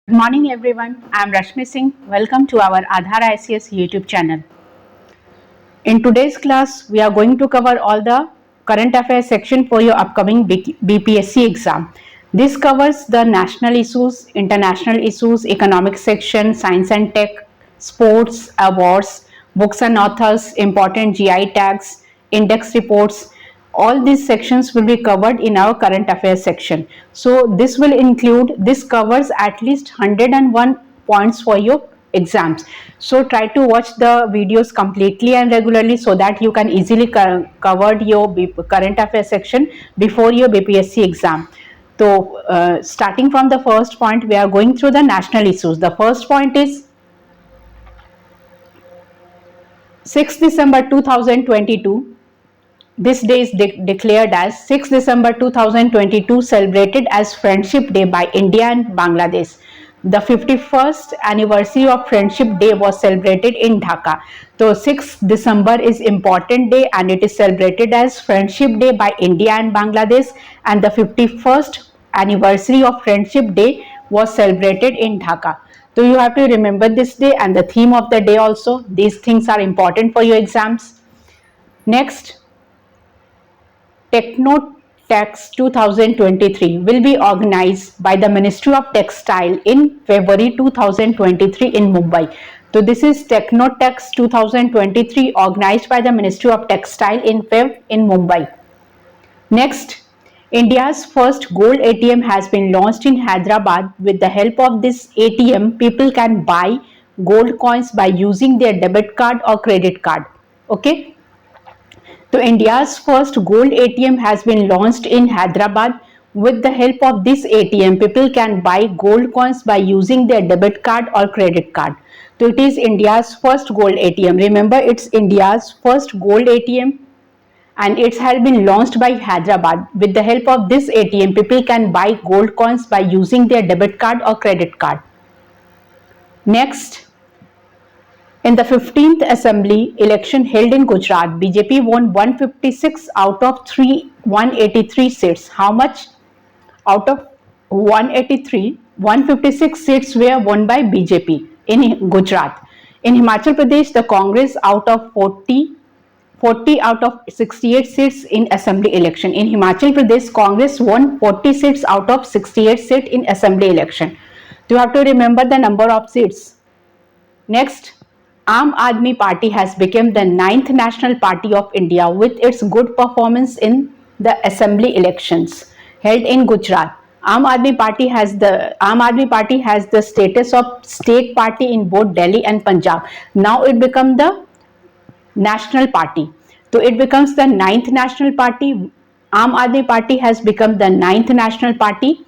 Good morning everyone, I am Rashmi Singh. Welcome to our Aadhaar ICS YouTube channel. In today's class, we are going to cover all the current affairs section for your upcoming BPSC exam. This covers the national issues, international issues, economic section, science and tech, sports, awards, books and authors, important GI tags, index reports. All these sections will be covered in our current affairs section. So this covers at least 101 points for your exams. So try to watch the videos completely and regularly so that you can easily cover your current affairs section before your BPSC exam. So starting from the first point, we are going through the national issues. The first point is 6 December 2022. This day is declared as 6 December 2022, celebrated as Friendship Day by India and Bangladesh. The 51st anniversary of Friendship Day was celebrated in Dhaka. So 6 December is important day and it is celebrated as Friendship Day by India and Bangladesh, and the 51st anniversary of Friendship Day was celebrated in Dhaka. So you have to remember this day and the theme of the day also. These things are important for your exams. Next, Techno Tax 2023 will be organized by the Ministry of Textile in February 2023 in Mumbai. So this is Techno Tax 2023 organized by the Ministry of Textile in Mumbai. Next, India's first gold ATM has been launched in Hyderabad. With the help of this ATM, people can buy gold coins by using their debit card or credit card. Okay. So India's first gold ATM has been launched in Hyderabad. With the help of this ATM, people can buy gold coins by using their debit card or credit card. So it is India's first gold ATM. Remember, it's India's first gold ATM and it has been launched by Hyderabad. With the help of this ATM, people can buy gold coins by using their debit card or credit card. Next, in the 15th Assembly election held in Gujarat, BJP won 156 out of 183 seats. How much? Out of 183, 156 seats were won by BJP in Gujarat. In Himachal Pradesh, the Congress out of 40 out of 68 seats in Assembly election. In Himachal Pradesh, Congress won 40 seats out of 68 seats in Assembly election. You have to remember the number of seats. Next, Aam Aadmi Party has become the 9th national party of India with its good performance in the assembly elections held in Gujarat. Aam Aadmi Party has the status of state party in both Delhi and Punjab. Now it becomes the national party. So it becomes the 9th national party. Aam Aadmi Party has become the 9th national party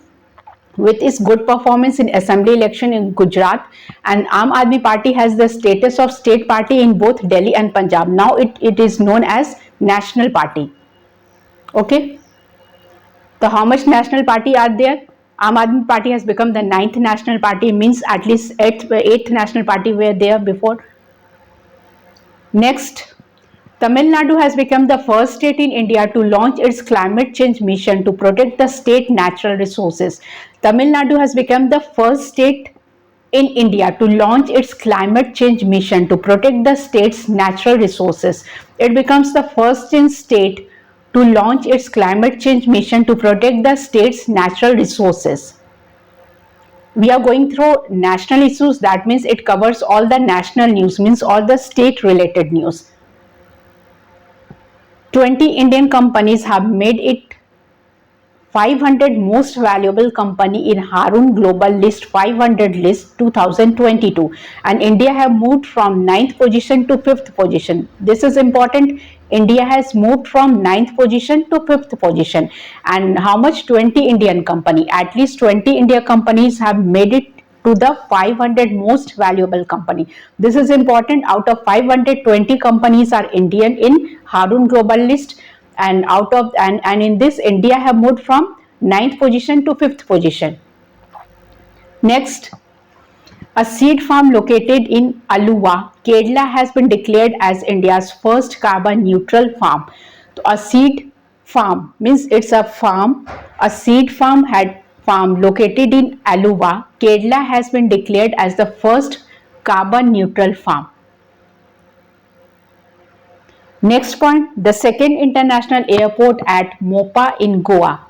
with its good performance in assembly election in Gujarat, and Aam Aadmi Party has the status of state party in both Delhi and Punjab. Now it is known as national party. Okay. So how much national party are there? Aam Aadmi Party has become the 9th national party, means at least 8th national party were there before. Next, Tamil Nadu has become the first state in India to launch its climate change mission to protect the state natural resources. Tamil Nadu has become the first state in India to launch its climate change mission to protect the state's natural resources. It becomes the first state to launch its climate change mission to protect the state's natural resources. We are going through national issues. That means it covers all the national news, means all the state related news. 20 Indian companies have made it 500 most valuable company in Hurun Global List 500 list 2022, and India have moved from 9th position to 5th position. This is important. India has moved from 9th position to 5th position. And how much? 20 Indian company. At least 20 Indian companies have made it to the 500 most valuable company. This is important. Out of 520 companies are Indian in Hurun Global List, and in this India have moved from 9th position to 5th position. Next, a seed farm located in Aluva, Kerala has been declared as India's first carbon neutral farm. So a seed farm means it's a farm. A seed farm had farm located in Aluva, Kerala has been declared as the first carbon neutral farm. Next point, the second international airport at Mopa in Goa.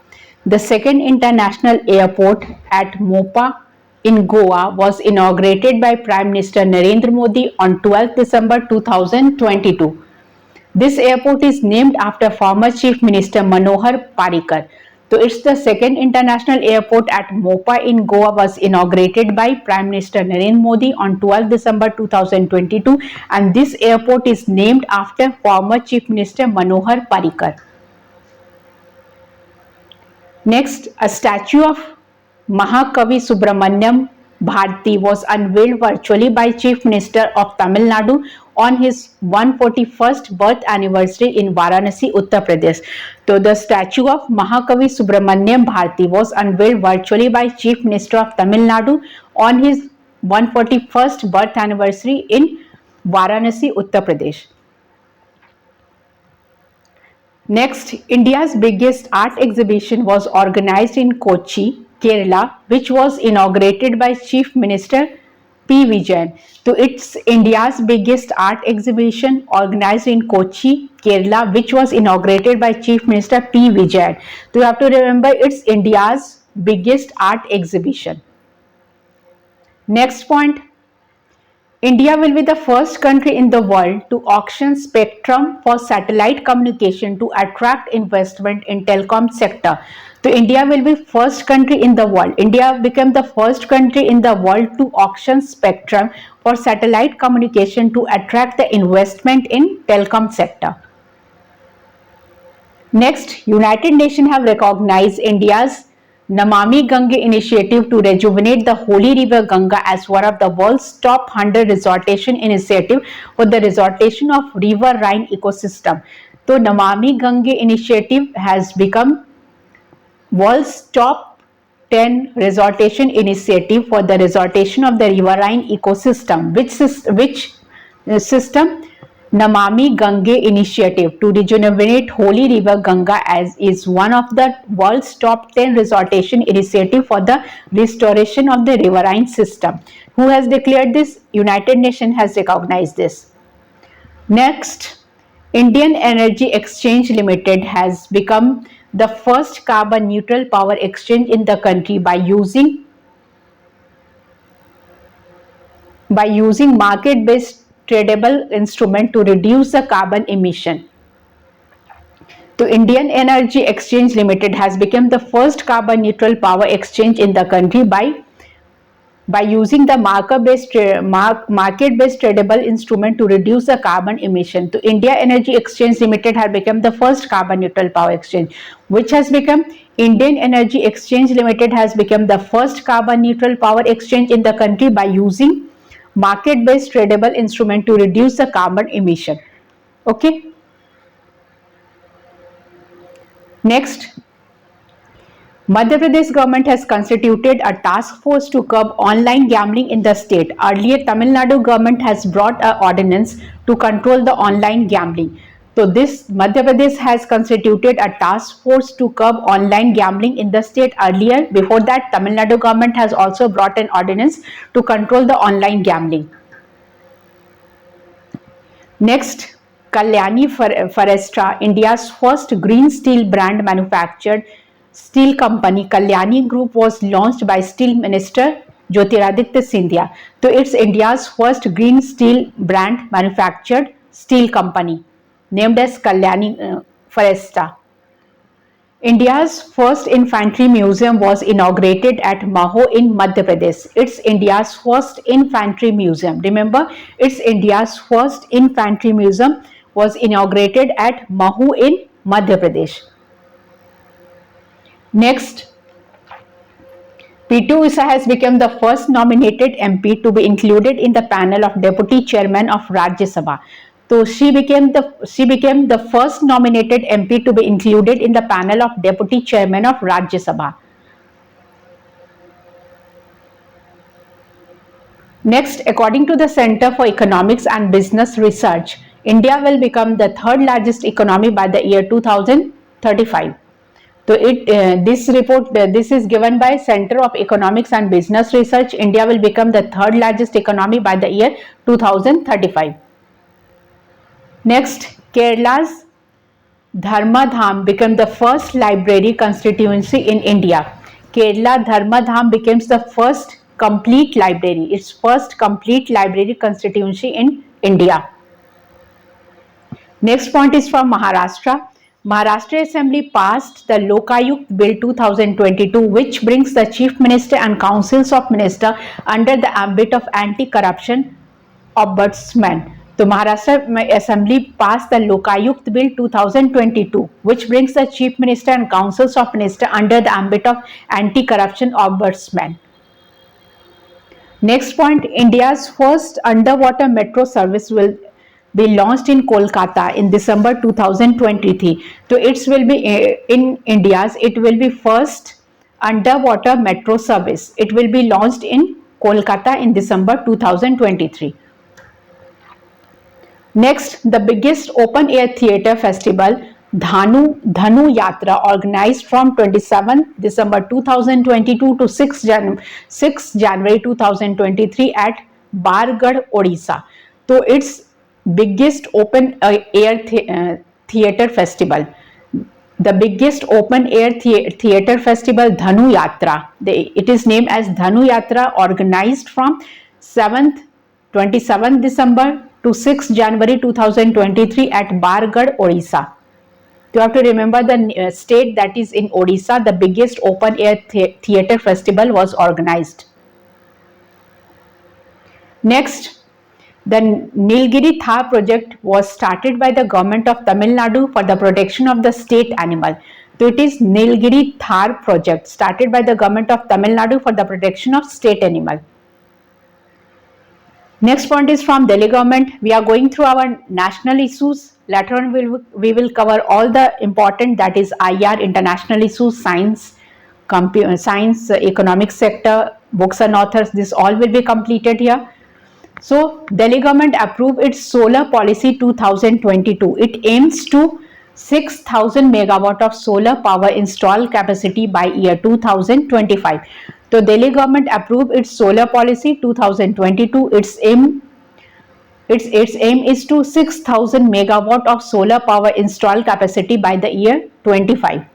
The second international airport at Mopa in Goa was inaugurated by Prime Minister Narendra Modi on 12 December 2022. This airport is named after former Chief Minister Manohar Parrikar. So it's the second international airport at Mopa in Goa was inaugurated by Prime Minister Narendra Modi on 12 December 2022, and this airport is named after former Chief Minister Manohar Parrikar. Next, a statue of Mahakavi Subramanyam Bharati was unveiled virtually by Chief Minister of Tamil Nadu on his 141st birth anniversary in Varanasi, Uttar Pradesh. So the statue of Mahakavi Subramanyam Bharati was unveiled virtually by Chief Minister of Tamil Nadu on his 141st birth anniversary in Varanasi, Uttar Pradesh. Next, India's biggest art exhibition was organized in Kochi, Kerala, which was inaugurated by Chief Minister P. Vijayan. So it's India's biggest art exhibition organized in Kochi, Kerala, which was inaugurated by Chief Minister P. Vijayan. So you have to remember it's India's biggest art exhibition. Next point, India will be the first country in the world to auction spectrum for satellite communication to attract investment in telecom sector. So India will be first country in the world. India became the first country in the world to auction spectrum for satellite communication to attract the investment in telecom sector. Next, United Nations have recognized India's Namami Gange initiative to rejuvenate the holy river Ganga as one of the world's top 100 resortation initiative for the resortation of riverine ecosystem. So Namami Gange initiative has become world's top 10 resortation initiative for the resortation of the riverine ecosystem. Which system? Namami Gange initiative to rejuvenate holy river Ganga as is one of the world's top 10 resortation initiative for the restoration of the riverine system. Who has declared this? United Nations has recognized this. Next, Indian Energy Exchange Limited has become the first carbon neutral power exchange in the country by using market-based tradable instrument to reduce the carbon emission. So Indian Energy Exchange Limited has become the first carbon neutral power exchange in the country by using the market-based tradable instrument to reduce the carbon emission. So India Energy Exchange Limited has become the first carbon neutral power exchange. Which has become? Indian Energy Exchange Limited has become the first carbon neutral power exchange in the country by using market-based tradable instrument to reduce the carbon emission. Okay. Next, Madhya Pradesh government has constituted a task force to curb online gambling in the state. Earlier, Tamil Nadu government has brought an ordinance to control the online gambling. So this Madhya Pradesh has constituted a task force to curb online gambling in the state earlier. Before that, Tamil Nadu government has also brought an ordinance to control the online gambling. Next, Kalyani Forestra, India's first green steel brand manufactured steel company Kalyani Group was launched by Steel Minister Jyotiraditya Scindia. So it's India's first green steel brand manufactured steel company named as Kalyani Forestra. India's first infantry museum was inaugurated at Maho in Madhya Pradesh. It's India's first infantry museum. Remember, it's India's first infantry museum was inaugurated at Maho in Madhya Pradesh. Next, P2 Issa has become the first nominated MP to be included in the panel of Deputy Chairman of Rajya Sabha. So she became the first nominated MP to be included in the panel of Deputy Chairman of Rajya Sabha. Next, according to the Center for Economics and Business Research, India will become the third largest economy by the year 2035. So this is given by Center of Economics and Business Research. India will become the third largest economy by the year 2035. Next, Kerala's Dharmadham became the first library constituency in India. Kerala Dharmadham becomes the first complete library, its first complete library constituency in India. Next point is from Maharashtra. Maharashtra Assembly passed the Lokayukt Bill 2022, which brings the Chief Minister and Councils of Ministers under the ambit of anti-corruption ombudsman. So Maharashtra Assembly passed the Lokayukt Bill 2022, which brings the Chief Minister and Councils of Ministers under the ambit of anti-corruption ombudsman. Next point, India's first underwater metro service will be launched in Kolkata in December 2023. So it will be it will be first underwater metro service. It will be launched in Kolkata in December 2023. Next, the biggest open air theatre festival, Dhanu Yatra, organized from 27 December 2022 to 6 January 2023 at Bargarh, Odisha. So it's biggest open air theatre festival. The biggest open air theatre festival, Dhanu Yatra. It is named as Dhanu Yatra, organized from 27 December to 6 January 2023 at Bargarh, Odisha. You have to remember the state that is in Odisha. The biggest open air theatre festival was organized. Next, the Nilgiri Thar project was started by the government of Tamil Nadu for the protection of the state animal. So it is Nilgiri Thar project started by the government of Tamil Nadu for the protection of state animal. Next point is from Delhi government. We are going through our national issues. Later on we will cover all the important, that is IR, international issues, science, science, economic sector, books and authors. This all will be completed here. So, Delhi government approved its solar policy 2022. It aims to 6,000 megawatt of solar power installed capacity by year 2025. So, Delhi government approved its solar policy 2022. Its aim is to 6,000 megawatt of solar power installed capacity by the year 25.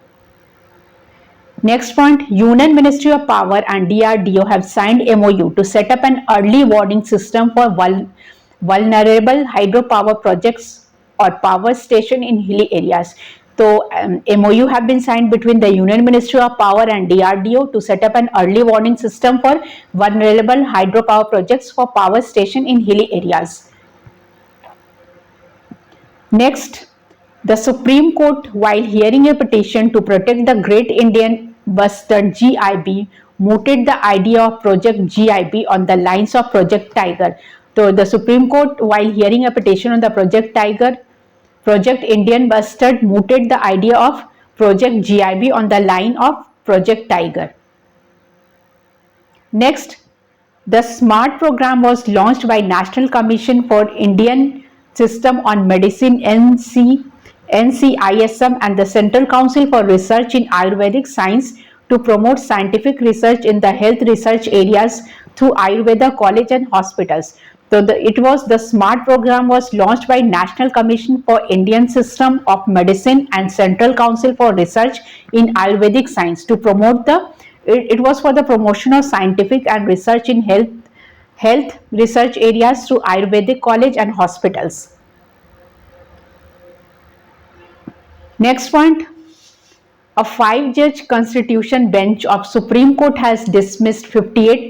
Next point, Union Ministry of Power and DRDO have signed MOU to set up an early warning system for vulnerable hydropower projects or power station in hilly areas. So, MOU have been signed between the Union Ministry of Power and DRDO to set up an early warning system for vulnerable hydropower projects for power station in hilly areas. Next, the Supreme Court, while hearing a petition to protect the Great Indian Bustard GIB, mooted the idea of Project GIB on the lines of Project Tiger. So the Supreme Court, while hearing a petition on the Project Indian Bustard, mooted the idea of Project GIB on the line of Project Tiger. Next, the SMART program was launched by National Commission for Indian System on Medicine NCISM and the Central Council for Research in Ayurvedic Science to promote scientific research in the health research areas through Ayurveda College and hospitals. So the SMART program was launched by National Commission for Indian System of Medicine and Central Council for Research in Ayurvedic Science to promote it was for the promotion of scientific and research in health research areas through Ayurvedic College and hospitals. Next point, a 5-judge constitution bench of Supreme Court has dismissed 58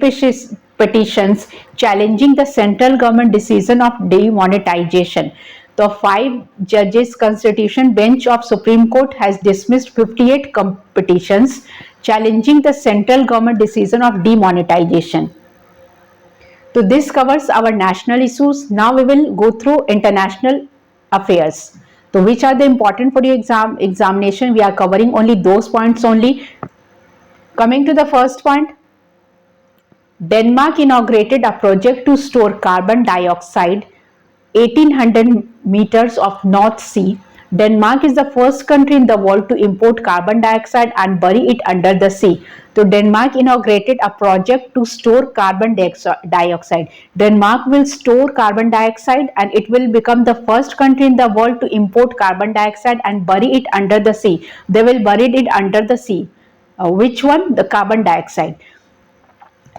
petitions challenging the central government decision of demonetization. The 5 judges constitution bench of Supreme Court has dismissed 58 petitions challenging the central government decision of demonetization. So this covers our national issues. Now we will go through international affairs. So which are the important for your examination? We are covering only those points only. Coming to the first point, Denmark inaugurated a project to store carbon dioxide 1800 meters of North Sea Denmark is the first country in the world to import carbon dioxide and bury it under the sea. So Denmark inaugurated a project to store carbon dioxide. Denmark will store carbon dioxide and it will become the first country in the world to import carbon dioxide and bury it under the sea. They will bury it under the sea. Which one? The carbon dioxide.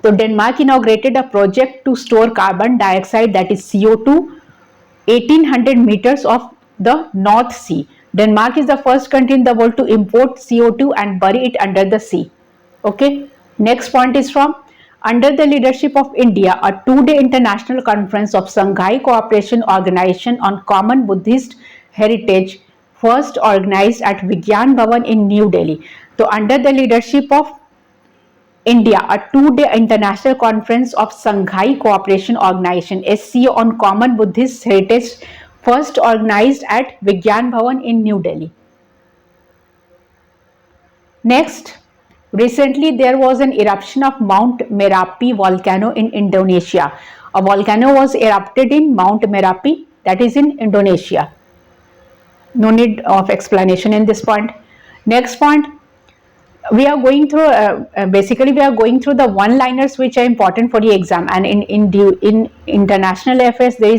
So Denmark inaugurated a project to store carbon dioxide, that is CO2, 1800 meters of the North Sea. Denmark is the first country in the world to import CO2 and bury it under the sea. Okay. Next point is from under the leadership of India, a 2-day international conference of Shanghai Cooperation Organization on Common Buddhist Heritage first organized at Vigyan Bhavan in New Delhi. So under the leadership of India, a 2-day international conference of Shanghai Cooperation Organization (SCO) on Common Buddhist Heritage first organized at Vigyan Bhavan in New Delhi. Next, recently there was an eruption of Mount Merapi volcano in Indonesia. A volcano was erupted in Mount Merapi, that is in Indonesia. No need of explanation in this point. Next point, we are going through basically we are going through the one-liners which are important for the exam, and in international affairs there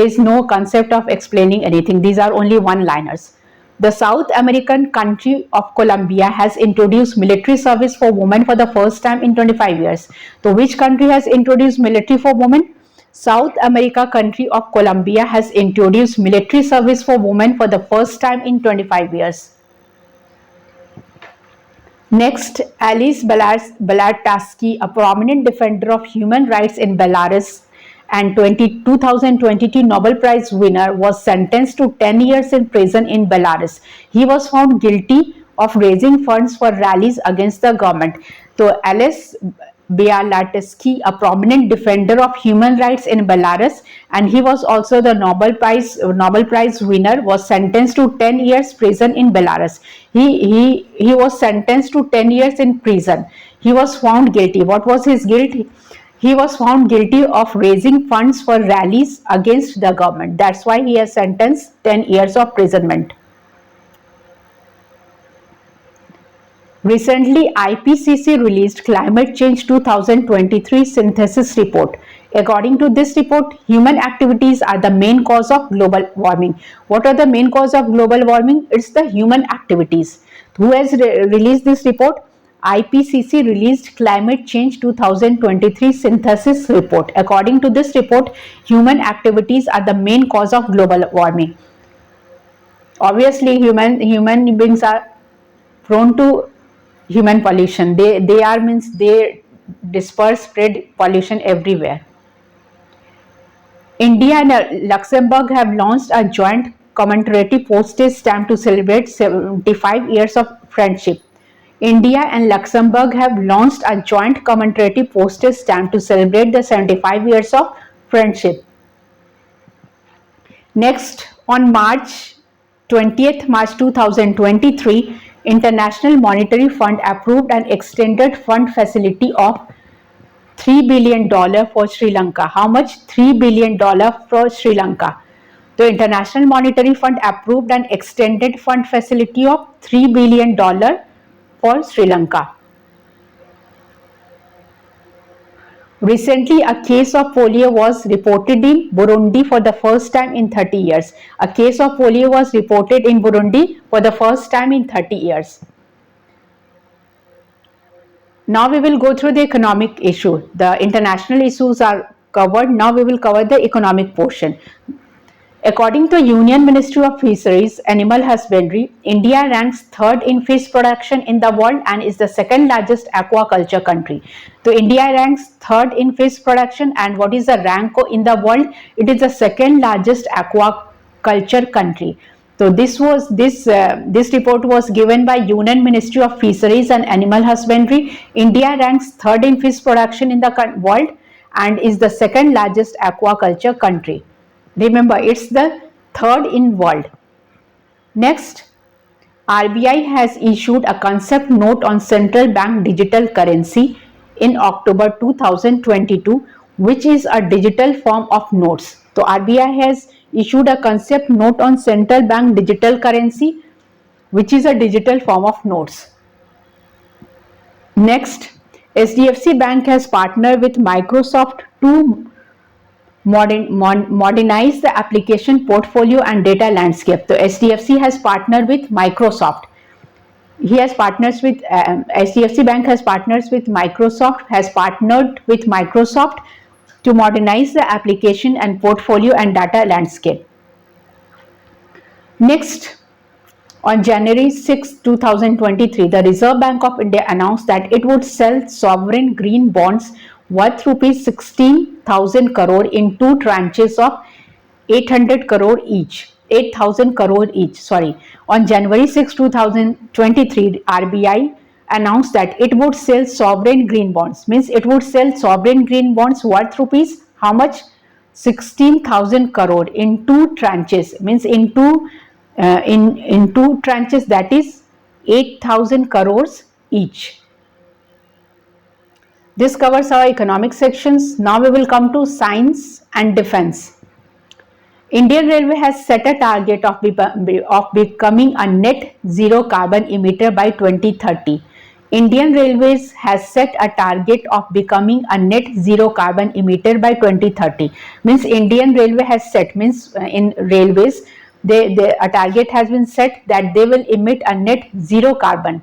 is no concept of explaining anything. These are only one-liners. The South American country of Colombia has introduced military service for women for the first time in 25 years. So which country has introduced military for women? South America country of Colombia has introduced military service for women for the first time in 25 years. Next, Alice Balatasky, a prominent defender of human rights in Belarus and 2022 Nobel Prize winner, was sentenced to 10 years in prison in Belarus. He was found guilty of raising funds for rallies against the government. So, Alice Balatasky, a prominent defender of human rights in Belarus, and he was also the Nobel Prize winner, was sentenced to 10 years prison in Belarus. He was sentenced to 10 years in prison. He was found guilty. What was his guilt? He was found guilty of raising funds for rallies against the government. That's why he is sentenced 10 years of imprisonment. Recently, IPCC released Climate Change 2023 Synthesis Report. According to this report, human activities are the main cause of global warming. What are the main cause of global warming? It's the human activities. Who has released this report? IPCC released Climate Change 2023 Synthesis Report. According to this report, human activities are the main cause of global warming. Obviously, human beings are prone to human pollution. They spread pollution everywhere. India and Luxembourg have launched a joint commemorative postage stamp to celebrate 75 years of friendship. India and Luxembourg have launched a joint commemorative postage stamp to celebrate the 75 years of friendship. Next, on March 20th, March 2023, International Monetary Fund approved an extended fund facility of $3 billion for Sri Lanka. How much? $3 billion for Sri Lanka. The International Monetary Fund approved an extended fund facility of $3 billion for Sri Lanka. Recently, a case of polio was reported in Burundi for the first time in 30 years. A case of polio was reported in Burundi for the first time in 30 years. Now we will go through the economic issue. The international issues are covered. Now we will cover the economic portion. According to Union Ministry of Fisheries, Animal Husbandry, India ranks third in fish production in the world and is the second largest aquaculture country. So India ranks third in fish production, and what is the rank in the world? It is the second largest aquaculture country. So this report was given by Union Ministry of Fisheries and Animal Husbandry. India ranks third in fish production in the world and is the second largest aquaculture country. Remember, it's the third in world. Next, RBI has issued a concept note on central bank digital currency in October 2022, which is a digital form of notes. So RBI has issued a concept note on central bank digital currency, which is a digital form of notes. Next, HDFC Bank has partnered with Microsoft to modernize the application portfolio and data landscape. So HDFC has partnered with Microsoft. He has partners with HDFC Bank has partners with Microsoft, has partnered with Microsoft to modernize the application and portfolio and data landscape. Next, on January 6, 2023, the Reserve Bank of India announced that it would sell sovereign green bonds worth rupees 16,000 crore in two tranches of 800 crore each. 8,000 crore each. Sorry. On January 6, 2023, RBI announced that it would sell sovereign green bonds. Means it would sell sovereign green bonds worth rupees how much? 16,000 crore in two tranches. Means in two tranches, that is 8,000 crores each. This covers our economic sections. Now we will come to science and defense. Indian Railway has set a target of becoming a net zero carbon emitter by 2030. Indian Railways has set a target of becoming a net zero carbon emitter by 2030. Means Indian Railway has set, means in railways, a target has been set that they will emit a net zero carbon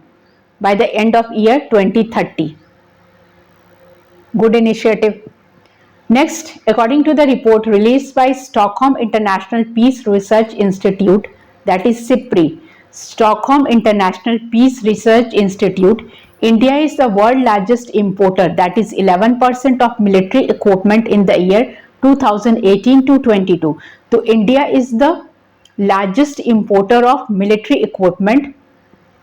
by the end of year 2030. Good initiative. Next, according to the report released by Stockholm International Peace Research Institute, that is SIPRI, Stockholm International Peace Research Institute, India is the world largest importer, that is 11% of military equipment in the year 2018 to 22. So India is the largest importer of military equipment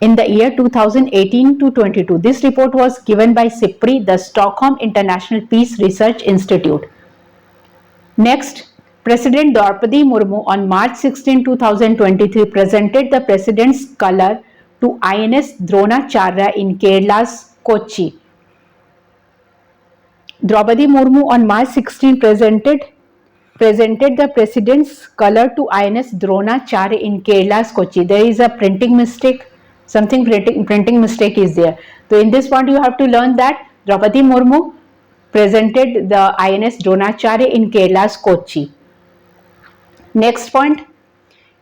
in the year 2018 to 22. This report was given by SIPRI, the Stockholm International Peace Research Institute. Next, President Draupadi Murmu on March 16, 2023 presented the President's colour to INS Dronacharya in Kerala's Kochi. Draupadi Murmu on March 16 presented the President's colour to INS Dronacharya in Kerala's Kochi. There is a printing mistake. Printing mistake is there. So in this point you have to learn that Draupadi Murmu presented the INS Dronacharya in Kerala's Kochi. Next point,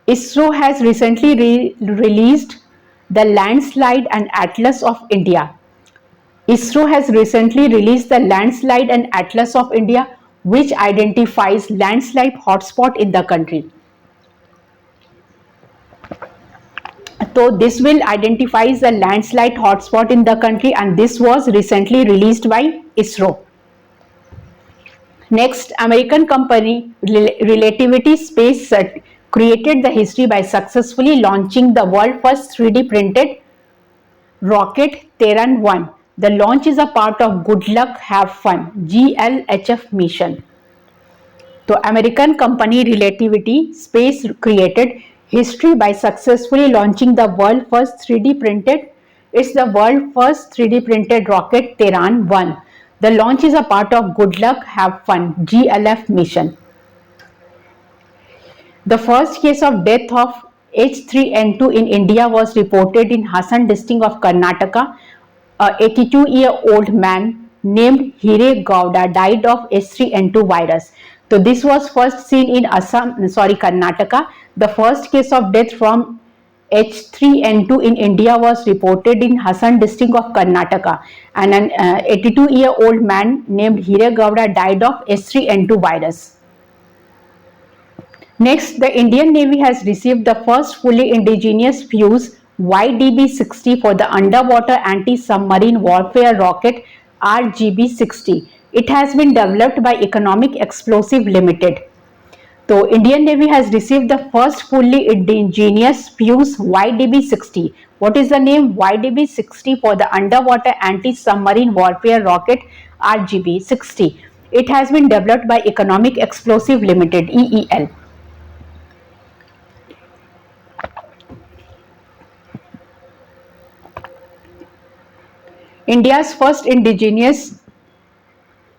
ISRO has recently released the Landslide and Atlas of India. ISRO has recently released the Landslide and Atlas of India, which identifies landslide hotspot in the country. So this will identify the landslide hotspot in the country, and this was recently released by ISRO. Next, American company Relativity Space created the history by successfully launching the world first 3D printed rocket Terran 1. The launch is a part of Good Luck Have Fun GLHF mission. So American company Relativity Space created history by successfully launching the world first 3D printed rocket Terran 1. The launch is a part of Good Luck Have Fun GLF mission. The first case of death of H3N2 in India was reported in Hassan district of Karnataka. A 82-year-old man named Hire Gowda died of H3N2 virus. So this was first seen in Karnataka. The first case of death from H3N2 in India was reported in Hassan district of Karnataka, and an 82-year-old man named Hire Gowda died of H3N2 virus. Next, the Indian Navy has received the first fully indigenous fuse YDB-60 for the underwater anti-submarine warfare rocket RGB-60. It has been developed by Economic Explosive Limited. So, Indian Navy has received the first fully indigenous fuse YDB-60. What is the name? YDB-60 for the underwater anti-submarine warfare rocket RGB-60. It has been developed by Economic Explosive Limited, EEL. India's first indigenous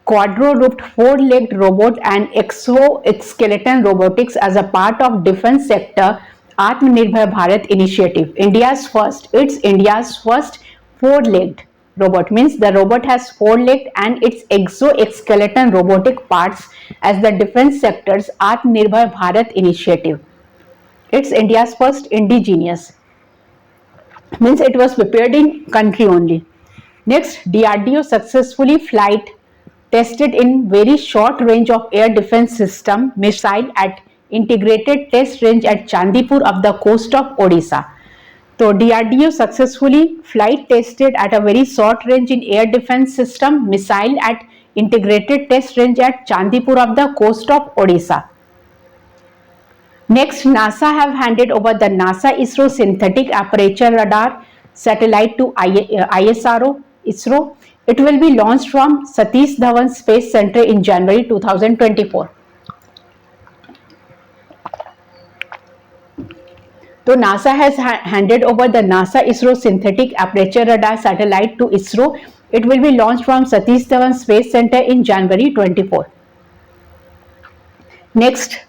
quadro-roofed four-legged robot and exoskeleton robotics as a part of defense sector Atmanirbhar Bharat initiative. It's India's first four-legged robot, means the robot has four legs and its exoskeleton robotic parts as the defense sector's Atmanirbhar Bharat initiative. It's India's first indigenous, means it was prepared in country only. Next, DRDO successfully flight tested in very short range of air defense system missile at integrated test range at Chandipur of the coast of Odisha. So DRDO successfully flight tested at a very short range in air defense system missile at integrated test range at Chandipur of the coast of Odisha. Next, NASA have handed over the NASA ISRO synthetic aperture radar satellite to ISRO. It will be launched from Satish Dhawan Space Center in January 2024. So NASA has handed over the NASA ISRO synthetic aperture radar satellite to ISRO. It will be launched from Satish Dhawan Space Center in January 24. Next,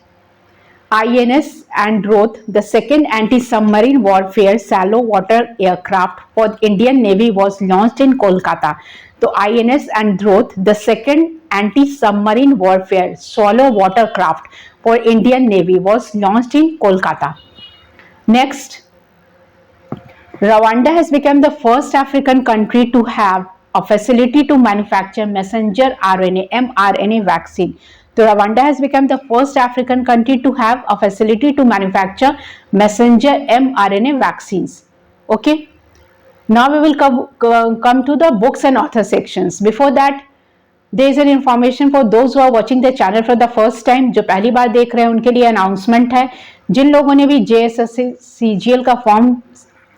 INS Dronacharya, the second anti-submarine warfare shallow water aircraft for Indian Navy, was launched in Kolkata. So INS Dronacharya, the second anti-submarine warfare shallow water craft for Indian Navy, was launched in Kolkata. Next, Rwanda has become the first African country to have a facility to manufacture messenger RNA mRNA vaccine. So Rwanda has become the first African country to have a facility to manufacture messenger mRNA vaccines. Okay. Now we will come to the books and author sections. Before that, there is an information for those who are watching the channel for the first time. जो पहली बार देख रहे हैं उनके लिए announcement है. जिन लोगों ने भी JSSC CGL का फॉर्म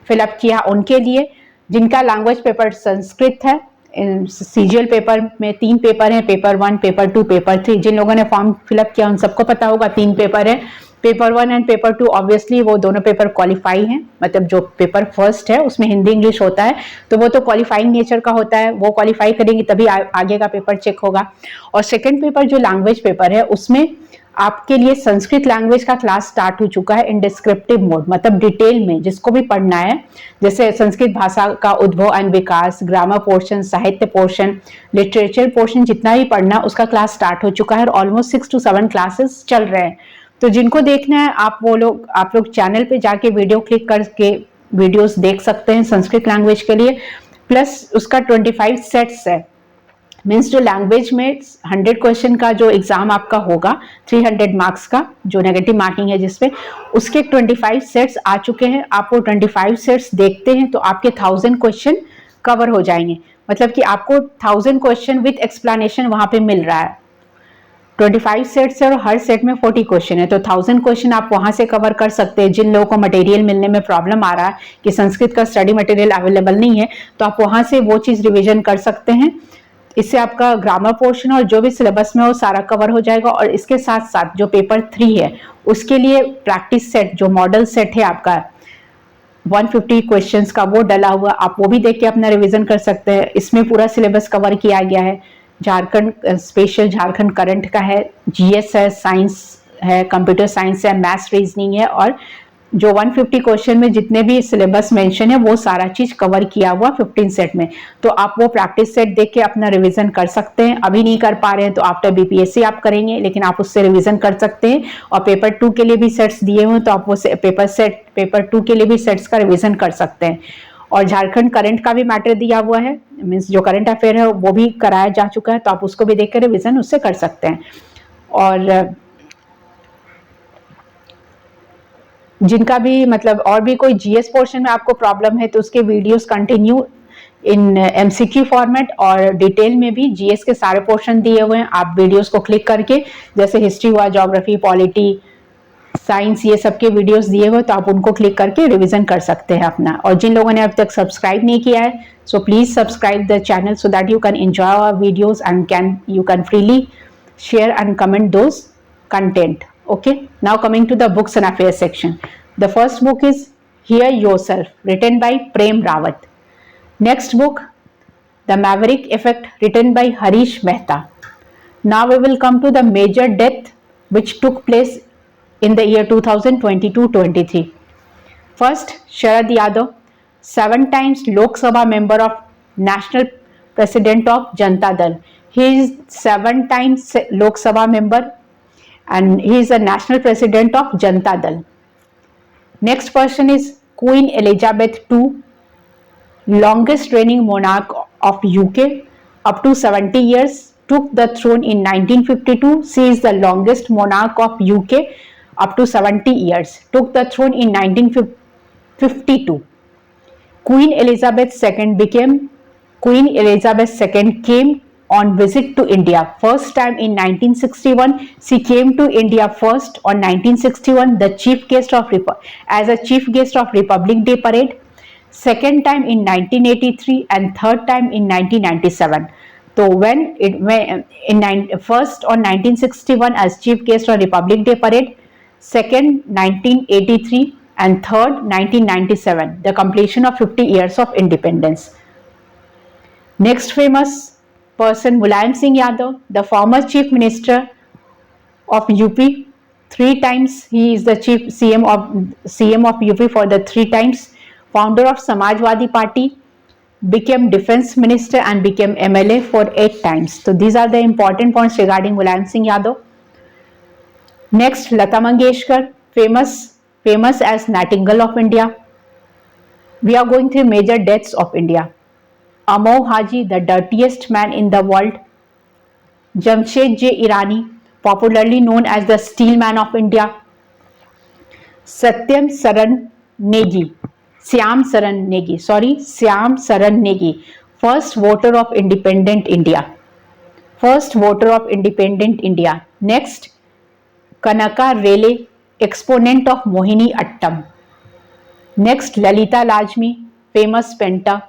फिलअप किया उनके लिए, जिनका लैंग्वेज पेपर संस्कृत है, CGL पेपर में 3 पेपर हैं, पेपर 1, पेपर 2, पेपर 3. जिन लोगों ने फॉर्म फिलअप किया उन सबको पता होगा 3 पेपर है. पेपर 1 एंड पेपर 2 ऑब्वियसली वो दोनों पेपर क्वालिफाई हैं, मतलब जो पेपर फर्स्ट है उसमें हिंदी इंग्लिश होता है तो वो तो क्वालिफाइंग नेचर का होता है, वो क्वालिफाई करेंगे तभी आगे का पेपर चेक होगा. और सेकंड पेपर जो लैंग्वेज पेपर है उसमें आपके लिए संस्कृत लैंग्वेज का क्लास स्टार्ट हो चुका है इन डिस्क्रिप्टिव मोड, मतलब डिटेल में जिसको भी पढ़ना है, जैसे संस्कृत भाषा का उद्भव एंड विकास, ग्रामर पोर्शन, साहित्य पोर्शन, लिटरेचर पोर्शन, जितना भी पढ़ना उसका क्लास स्टार्ट हो चुका है और ऑलमोस्ट 6 to 7 क्लासेस चल रहे हैं. तो जिनको देखना है आप लोग चैनल पे जाके वीडियो क्लिक करके वीडियोस देख सकते हैं संस्कृत लैंग्वेज के लिए. प्लस उसका 25 सेट्स है, मीन्स जो लैंग्वेज में 100 क्वेश्चन का जो एग्जाम आपका होगा 300 मार्क्स का जो नेगेटिव मार्किंग है जिसपे, उसके 25 सेट्स आ चुके हैं. आप वो 25 सेट्स देखते हैं तो आपके 1000 क्वेश्चन कवर हो जाएंगे, मतलब कि आपको 1000 क्वेश्चन विद एक्सप्लेनेशन वहां पे मिल रहा है. 25 सेट्स है और हर सेट में 40 क्वेश्चन है, तो 1000 क्वेश्चन आप वहां से कवर कर सकते हैं. जिन लोगों को मटेरियल मिलने में प्रॉब्लम आ रहा है कि संस्कृत का स्टडी मटेरियल अवेलेबल नहीं है, तो आप वहां से वो चीज रिवीजन कर सकते हैं. इससे आपका ग्रामर पोर्शन और जो भी सिलेबस में वो सारा कवर हो जाएगा. और इसके साथ साथ जो पेपर 3 है उसके लिए प्रैक्टिस सेट, जो मॉडल सेट है आपका 150 क्वेश्चंस का, वो डला हुआ, आप वो भी देख के अपना रिवीजन कर सकते हैं. इसमें पूरा सिलेबस कवर किया गया है. झारखंड स्पेशल, झारखंड करंट का है, GS है, साइंस है, कंप्यूटर साइंस है, मैथ्स रीजनिंग है, और जो 150 क्वेश्चन में जितने भी सिलेबस मेंशन है वो सारा चीज कवर किया हुआ 15 सेट में. तो आप वो प्रैक्टिस सेट देख के अपना रिवीजन कर सकते हैं. अभी नहीं कर पा रहे हैं तो आफ्टर BPSC आप करेंगे, लेकिन आप उससे रिवीजन कर सकते हैं. और पेपर 2 के लिए भी सेट्स दिए हुए हैं तो आप वो पेपर 2 के लिए भी सेट्स का रिवीजन कर सकते हैं. और झारखंड करंट का भी मैटर दिया हुआ है, मीन्स जो करंट अफेयर है वो भी कराया जा चुका है, तो आप उसको भी देख कर रिवीजन उससे कर सकते हैं. और जिनका भी मतलब और भी कोई GS पोर्शन में आपको प्रॉब्लम है तो उसके videos continue in MCQ format और डिटेल में भी GS के सारे पोर्शन दिए हुए हैं. आप वीडियोस को क्लिक करके, जैसे हिस्ट्री हुआ, ज्योग्राफी, पॉलिटी, साइंस, ये सब के वीडियोस दिए हुए तो आप उनको क्लिक करके रिवीजन कर सकते हैं अपना. और जिन लोगों ने अब तक सब्सक्राइब नहीं किया है, so please subscribe the channel so that you can enjoy our videos and you can freely share and comment those content. Okay, now coming to the books and affairs section. The first book is Hear Yourself, written by Prem Rawat. Next book, The Maverick Effect, written by Harish Mehta. Now we will come to the major death which took place in the year 2022-23. First, Sharad Yadav, 7 times Lok Sabha member of National President of Janata Dal. He is 7 times Lok Sabha member and he is the National President of Janata Dal. Next person is Queen Elizabeth II, longest reigning monarch of UK, up to 70 years, took the throne in 1952. She is the longest monarch of UK, up to 70 years, took the throne in 1952. Queen Elizabeth II came on visit to India. First time in 1961, she came to India first on 1961, the chief guest of as a chief guest of Republic Day parade. Second time in 1983 and third time in 1997. So first on 1961 as chief guest of Republic Day parade, second 1983 and third 1997, the completion of 50 years of independence. Next famous person, Mulayam Singh Yadav, the former chief minister of UP, 3 times. He is the chief CM of UP for the 3 times. Founder of Samajwadi Party, became defense minister and became MLA for 8 times. So these are the important points regarding Mulayam Singh Yadav. Next, Lata Mangeshkar, famous as Nightingale of India. We are going through major deaths of India. Amol Haji, the dirtiest man in the world. Jamshed J. Irani, popularly known as the Steel Man of India. Syam Saran Negi, first voter of independent India. Next, Kanaka Rele, exponent of Mohini Attam. Next, Lalita Lajmi, famous painter.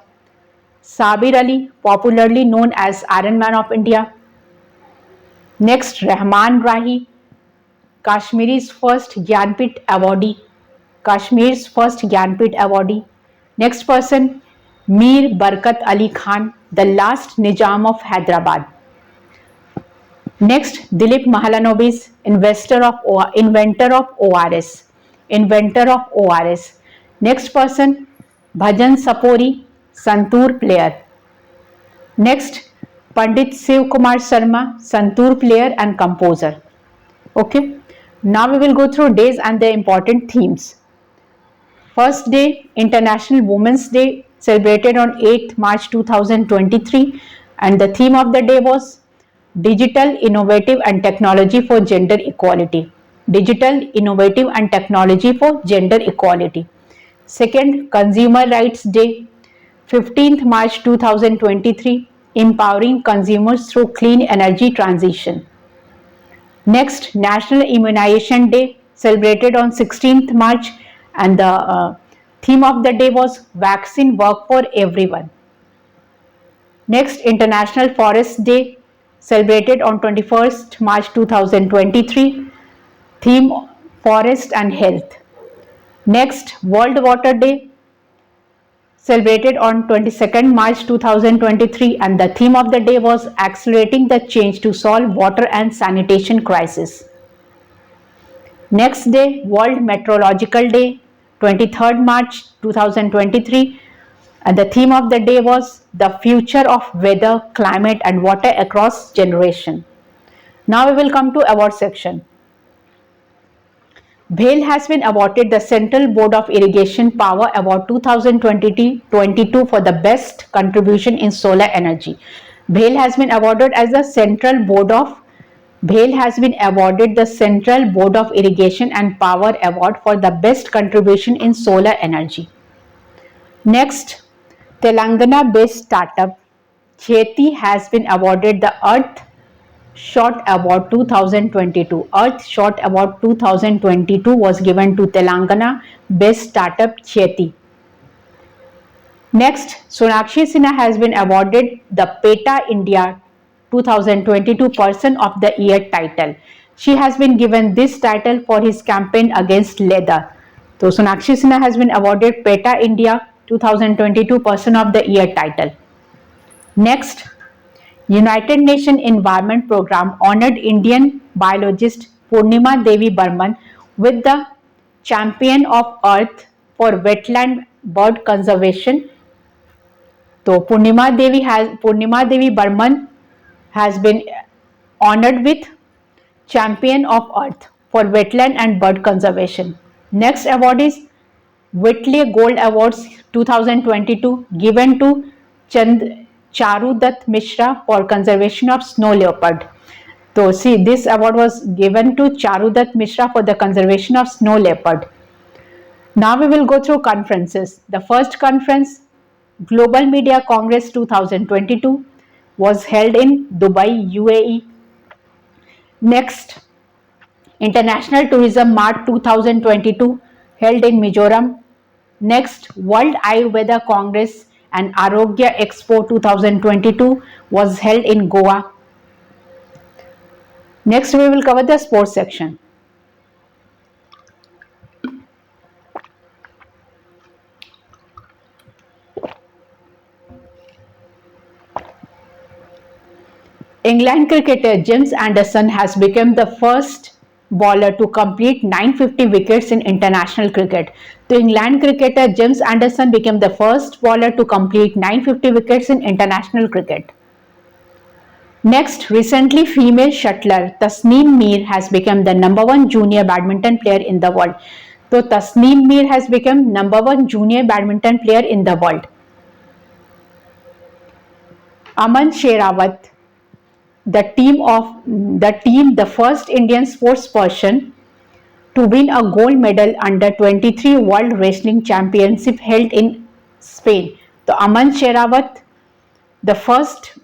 Sabir Ali, popularly known as Iron Man of India. Next, Rahman Rahi, Kashmir's first Gyanpith awardee. Next person, Mir Barkat Ali Khan, the last Nizam of Hyderabad. Next, Dilip Mahalanobis, inventor of ORS. Next person, Bhajan Sapori, Santoor player. Next, Pandit Shiv Kumar Sharma, Santoor player and composer. Okay, now we will go through days and their important themes. First day, International Women's Day, celebrated on 8th March 2023, and the theme of the day was Digital, Innovative and Technology for Gender Equality. Second, Consumer Rights Day, 15th March 2023, empowering consumers through clean energy transition. Next, National Immunization Day, celebrated on 16th March, and the theme of the day was Vaccine Work for Everyone. Next, International Forest Day, celebrated on 21st March 2023, theme Forest and Health. Next, World Water Day, celebrated on 22nd March 2023, and the theme of the day was Accelerating the Change to Solve Water and Sanitation Crisis. Next day, World Meteorological Day, 23rd March 2023, and the theme of the day was The Future of Weather, Climate and Water Across Generation. Now we will come to award section. BHEL has been awarded the Central Board of Irrigation Power Award 2022 for the best contribution in solar energy. BHEL has been awarded the Central Board of Irrigation and Power Award for the best contribution in solar energy. Next, Telangana-based startup Cheti has been awarded the Earth Shot Award 2022. Earth Shot Award 2022 was given to Telangana-based startup Cheti. Next, Sonakshi Sinha has been awarded the PETA India 2022 Person of the Year title. She has been given this title for his campaign against leather. So, Sonakshi Sinha has been awarded PETA India 2022 Person of the Year title. Next, United Nations Environment Program honored Indian biologist Purnima Devi Burman with the Champion of Earth for Wetland Bird Conservation. So Purnima Devi Burman has been honored with Champion of Earth for Wetland and Bird Conservation. Next award is Whitley Gold Awards 2022 given to Charudutt Mishra for conservation of snow leopard. So see, this award was given to Charudutt Mishra for the conservation of snow leopard. Now we will go through conferences. The first conference, Global Media Congress 2022, was held in Dubai, UAE. Next, International Tourism Mart 2022 held in Mizoram. Next, World Ayurveda Congress and Arogya Expo 2022 was held in Goa. Next, we will cover the sports section. England cricketer James Anderson has become the first bowler to complete 950 wickets in international cricket. The England cricketer James Anderson became the first bowler to complete 950 wickets in international cricket. Next, recently female shuttler Tasneem Mir has become the #1 junior badminton player in the world. So Tasneem Mir has become #1 junior badminton player in the world. Aman Sherawat, the first Indian sports person to win a gold medal under 23 World Wrestling Championship held in Spain. So Aman Sherawat, the first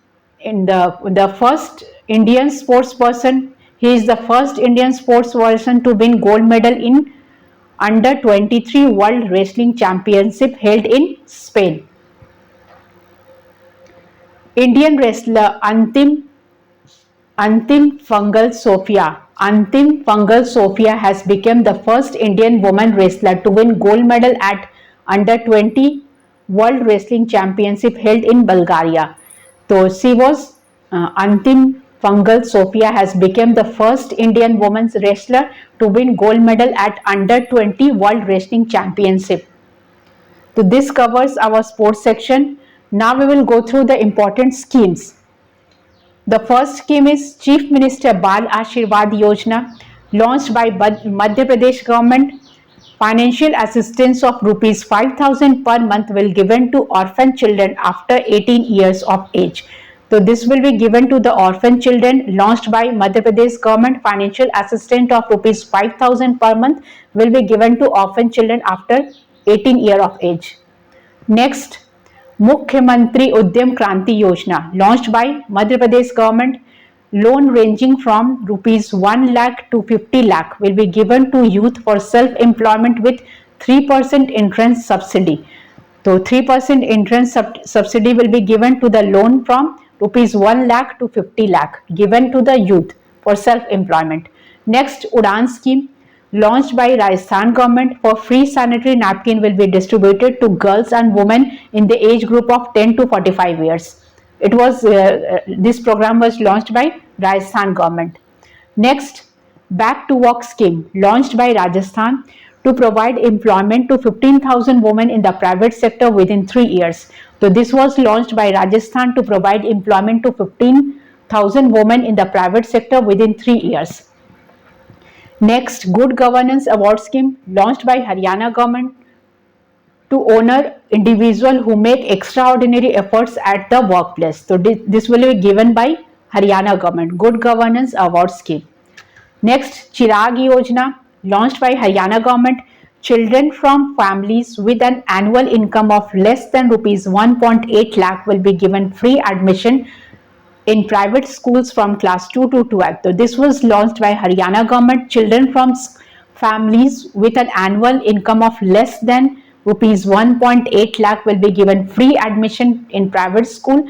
Indian sports person, he is the first Indian sports person to win gold medal in under 23 World Wrestling Championship held in Spain. Indian wrestler Antim Fungal Sophia has become the first Indian woman wrestler to win gold medal at under 20 World Wrestling Championship held in Bulgaria. So she was Antim Fungal Sophia has become the first Indian women's wrestler to win gold medal at under 20 World Wrestling Championship. So this covers our sports section. Now we will go through the important schemes. The first scheme is Chief Minister Bal Aashirwad Yojana, launched by Madhya Pradesh government. Financial assistance of rupees 5,000 per month will be given to orphan children after 18 years of age. So this will be given to the orphan children, launched by Madhya Pradesh government. Financial assistance of rupees 5,000 per month will be given to orphan children after 18 years of age. Next, Mukhyamantri Udyam Kranti Yojana, launched by Madhya Pradesh government. Loan ranging from rupees 1 lakh to 50 lakh will be given to youth for self-employment with 3% interest subsidy. So 3% interest subsidy will be given to the loan from rupees 1 lakh to 50 lakh given to the youth for self-employment. Next, Udan scheme, launched by Rajasthan government, for free sanitary napkin will be distributed to girls and women in the age group of 10 to 45 years. This program was launched by Rajasthan government. Next, Back to Work scheme, launched by Rajasthan to provide employment to 15,000 women in the private sector within 3 years. So this was launched by Rajasthan to provide employment to 15,000 women in the private sector within 3 years. Next, Good Governance Award scheme, launched by Haryana government to honor individuals who make extraordinary efforts at the workplace. So this will be given by Haryana government, Good Governance Award scheme. Next, Chirag Yojna, launched by Haryana government. Children from families with an annual income of less than rupees 1.8 lakh will be given free admission in private schools from class 2 to 12. So this was launched by Haryana government. Children from families with an annual income of less than rupees 1.8 lakh will be given free admission in private school.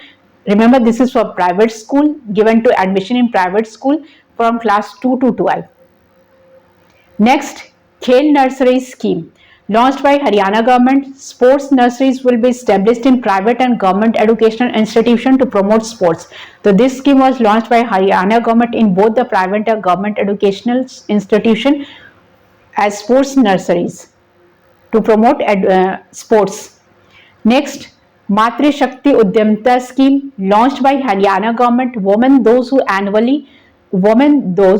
Remember, this is for private school, given to admission in private school from class 2 to 12. Next, Khel Nursery scheme, launched by Haryana Government. Sports nurseries will be established in private and government educational institutions to promote sports. So this scheme was launched by Haryana Government in both the private and government educational institutions as sports nurseries to promote sports. Next, Matri Shakti Udyamta scheme launched by Haryana government. Women those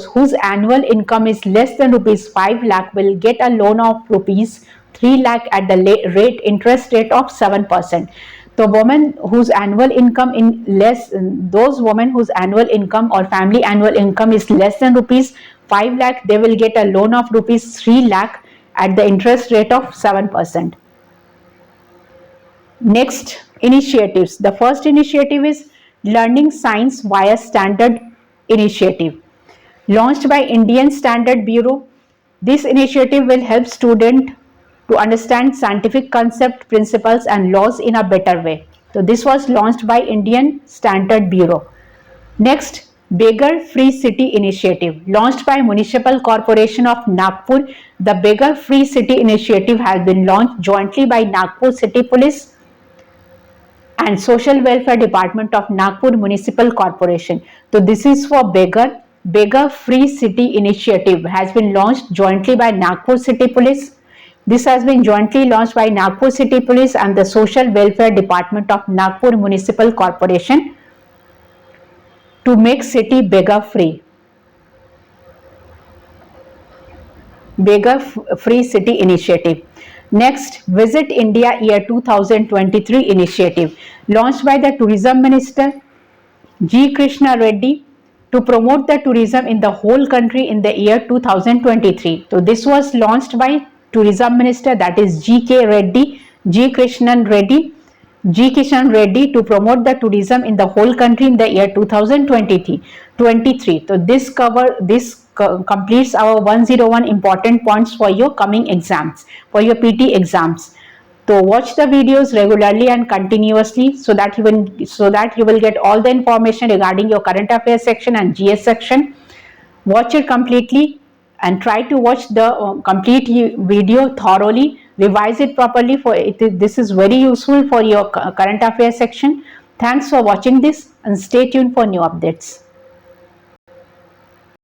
whose annual income is less than rupees 5 lakh will get a loan of rupees 3 lakh at the interest rate of 7%. The women whose annual income those women whose annual income or family annual income is less than rupees 5 lakh, they will get a loan of rupees 3 lakh at the interest rate of 7%. Next initiatives. The first initiative is Learning Science via Standard Initiative, launched by Indian Standard Bureau. This initiative will help students to understand scientific concepts, principles and laws in a better way. So this was launched by Indian Standard Bureau. Next, Beggar Free City Initiative, launched by Municipal Corporation of Nagpur. The Beggar Free City Initiative has been launched jointly by Nagpur City Police and Social Welfare Department of Nagpur Municipal Corporation. So this is for Beggar Free City Initiative has been launched jointly by Nagpur City Police. This has been jointly launched by Nagpur City Police and the Social Welfare Department of Nagpur Municipal Corporation to make city beggar free. Beggar Free City Initiative. Next, Visit India Year 2023 initiative, launched by the Tourism Minister G. Krishna Reddy to promote the tourism in the whole country in the year 2023. So this was launched by Tourism Minister, that is G. Krishnan Reddy to promote the tourism in the whole country in the year 2023. So this completes our 101 important points for your coming exams, for your PT exams. So watch the videos regularly and continuously so that you will get all the information regarding your current affairs section and GS section. Watch it completely and try to watch the complete video thoroughly. Revise it properly this is very useful for your current affairs section. Thanks for watching this and stay tuned for new updates.